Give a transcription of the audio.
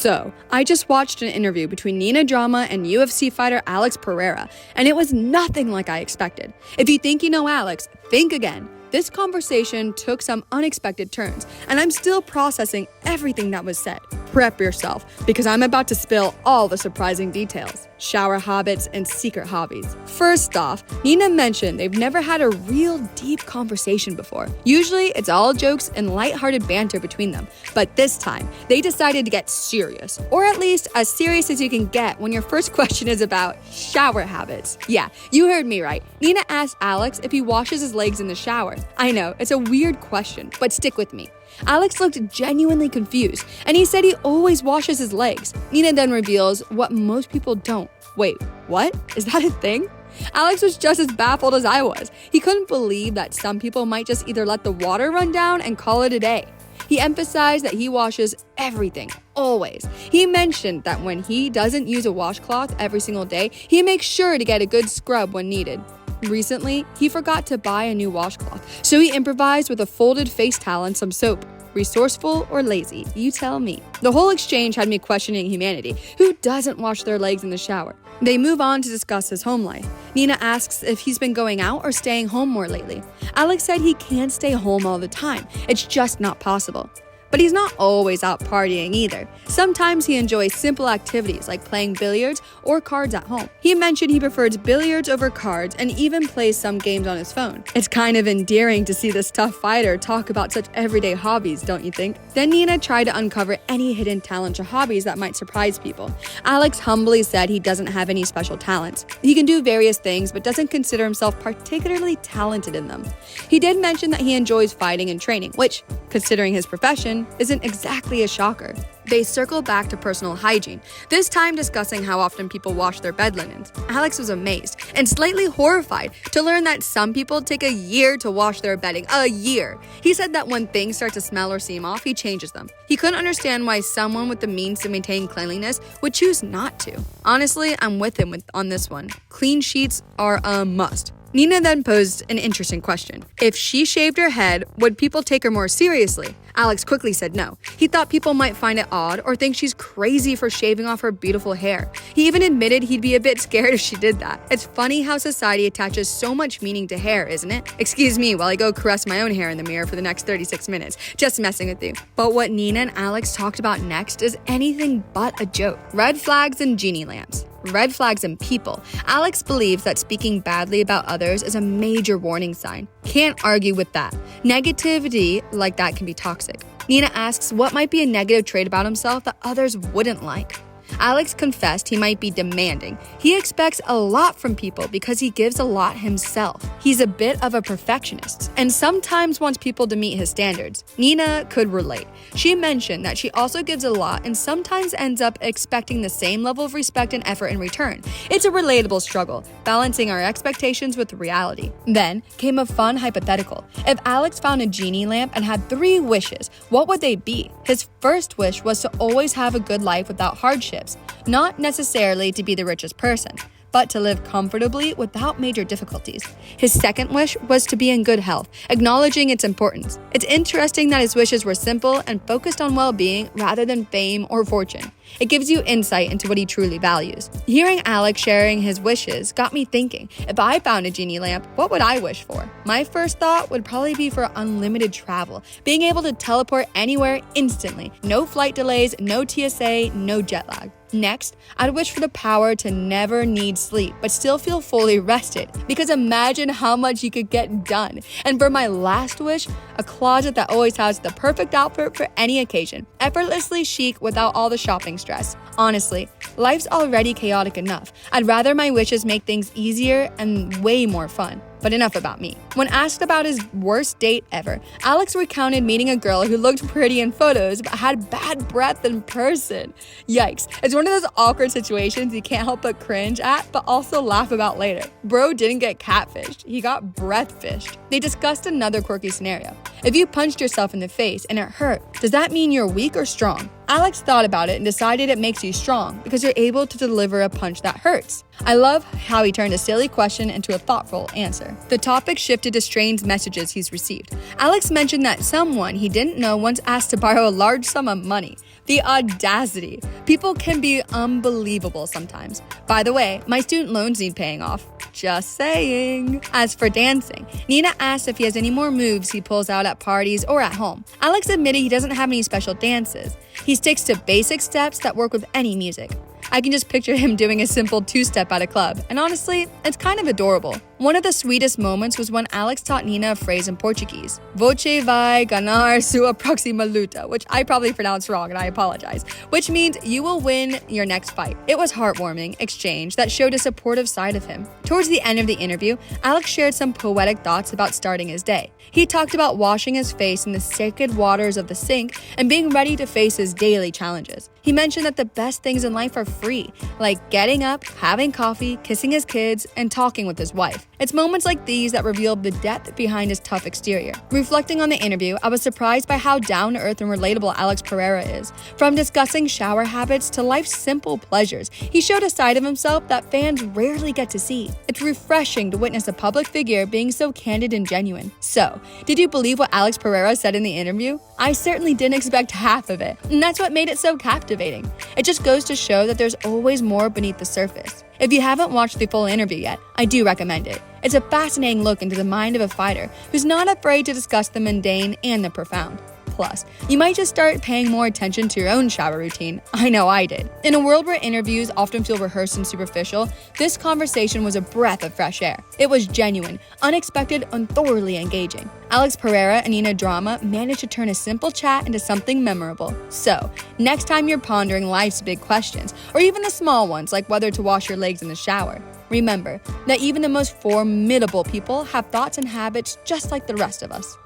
So, I just watched an interview between NinaDrama and UFC fighter Alex Pereira, and it was nothing like I expected. If you think you know Alex, think again. This conversation took some unexpected turns, and I'm still processing everything that was said. Prep yourself, because I'm about to spill all the surprising details. Shower habits and secret hobbies. First off, Nina mentioned they've never had a real deep conversation before. Usually, it's all jokes and lighthearted banter between them, but this time, they decided to get serious, or at least as serious as you can get when your first question is about shower habits. Yeah, you heard me right. Nina asked Alex if he washes his legs in the shower. I know, it's a weird question, but stick with me. Alex looked genuinely confused, and he said he always washes his legs. Nina then reveals what most people don't. Wait, what? Is that a thing? Alex was just as baffled as I was. He couldn't believe that some people might just either let the water run down and call it a day. He emphasized that he washes everything, always. He mentioned that when he doesn't use a washcloth every single day, he makes sure to get a good scrub when needed. Recently, he forgot to buy a new washcloth, so he improvised with a folded face towel and some soap. Resourceful or lazy? You tell me. The whole exchange had me questioning humanity. Who doesn't wash their legs in the shower? They move on to discuss his home life. Nina asks if he's been going out or staying home more lately. Alex said he can't stay home all the time. It's just not possible. But he's not always out partying either. Sometimes he enjoys simple activities like playing billiards or cards at home. He mentioned he prefers billiards over cards and even plays some games on his phone. It's kind of endearing to see this tough fighter talk about such everyday hobbies, don't you think? Then Nina tried to uncover any hidden talents or hobbies that might surprise people. Alex humbly said he doesn't have any special talents. He can do various things but doesn't consider himself particularly talented in them. He did mention that he enjoys fighting and training, which, considering his profession, isn't exactly a shocker. They circle back to personal hygiene, this time discussing how often people wash their bed linens. Alex was amazed and slightly horrified to learn that some people take a year to wash their bedding. A year! He said that when things start to smell or seem off, he changes them. He couldn't understand why someone with the means to maintain cleanliness would choose not to. Honestly, I'm with him on this one. Clean sheets are a must. Nina then posed an interesting question. If she shaved her head, would people take her more seriously? Alex quickly said no. He thought people might find it odd or think she's crazy for shaving off her beautiful hair. He even admitted he'd be a bit scared if she did that. It's funny how society attaches so much meaning to hair, isn't it? Excuse me while I go caress my own hair in the mirror for the next 36 minutes. Just messing with you. But what Nina and Alex talked about next is anything but a joke. Red flags and genie lamps. Red flags in people. Alex believes that speaking badly about others is a major warning sign. Can't argue with that. Negativity like that can be toxic. Nina asks what might be a negative trait about himself that others wouldn't like. Alex confessed he might be demanding. He expects a lot from people because he gives a lot himself. He's a bit of a perfectionist and sometimes wants people to meet his standards. Nina could relate. She mentioned that she also gives a lot and sometimes ends up expecting the same level of respect and effort in return. It's a relatable struggle, balancing our expectations with reality. Then came a fun hypothetical. If Alex found a genie lamp and had 3 wishes, what would they be? His first wish was to always have a good life without hardship. Not necessarily to be the richest person, but to live comfortably without major difficulties. His second wish was to be in good health, acknowledging its importance. It's interesting that his wishes were simple and focused on well-being rather than fame or fortune. It gives you insight into what he truly values. Hearing Alex sharing his wishes got me thinking, if I found a genie lamp, what would I wish for? My first thought would probably be for unlimited travel, being able to teleport anywhere instantly. No flight delays, no TSA, no jet lag. Next, I'd wish for the power to never need sleep, but still feel fully rested, because imagine how much you could get done. And for my last wish, a closet that always has the perfect outfit for any occasion, effortlessly chic without all the shopping stress. Honestly, life's already chaotic enough. I'd rather my wishes make things easier and way more fun. But enough about me. When asked about his worst date ever, Alex recounted meeting a girl who looked pretty in photos but had bad breath in person. Yikes. It's one of those awkward situations you can't help but cringe at, but also laugh about later. Bro didn't get catfished, he got breath fished. They discussed another quirky scenario. If you punched yourself in the face and it hurt, does that mean you're weak or strong? Alex thought about it and decided it makes you strong because you're able to deliver a punch that hurts. I love how he turned a silly question into a thoughtful answer. The topic shifted to strange messages he's received. Alex mentioned that someone he didn't know once asked to borrow a large sum of money. The audacity. People can be unbelievable sometimes. By the way, my student loans need paying off. Just saying. As for dancing, Nina asks if he has any more moves he pulls out at parties or at home. Alex admitted he doesn't have any special dances. He sticks to basic steps that work with any music. I can just picture him doing a simple two-step at a club, and honestly, it's kind of adorable. One of the sweetest moments was when Alex taught Nina a phrase in Portuguese, "Você vai ganar sua próxima luta," which I probably pronounced wrong and I apologize, which means you will win your next fight. It was heartwarming exchange that showed a supportive side of him. Towards the end of the interview, Alex shared some poetic thoughts about starting his day. He talked about washing his face in the sacred waters of the sink and being ready to face his daily challenges. He mentioned that the best things in life are free, like getting up, having coffee, kissing his kids, and talking with his wife. It's moments like these that revealed the depth behind his tough exterior. Reflecting on the interview, I was surprised by how down-to-earth and relatable Alex Pereira is. From discussing shower habits to life's simple pleasures, he showed a side of himself that fans rarely get to see. It's refreshing to witness a public figure being so candid and genuine. So, did you believe what Alex Pereira said in the interview? I certainly didn't expect half of it, and that's what made it so captivating. It just goes to show that there's always more beneath the surface. If you haven't watched the full interview yet, I do recommend it. It's a fascinating look into the mind of a fighter who's not afraid to discuss the mundane and the profound. Plus, you might just start paying more attention to your own shower routine. I know I did. In a world where interviews often feel rehearsed and superficial, this conversation was a breath of fresh air. It was genuine, unexpected, and thoroughly engaging. Alex Pereira and NinaDrama managed to turn a simple chat into something memorable. So, next time you're pondering life's big questions, or even the small ones like whether to wash your legs in the shower, remember that even the most formidable people have thoughts and habits just like the rest of us.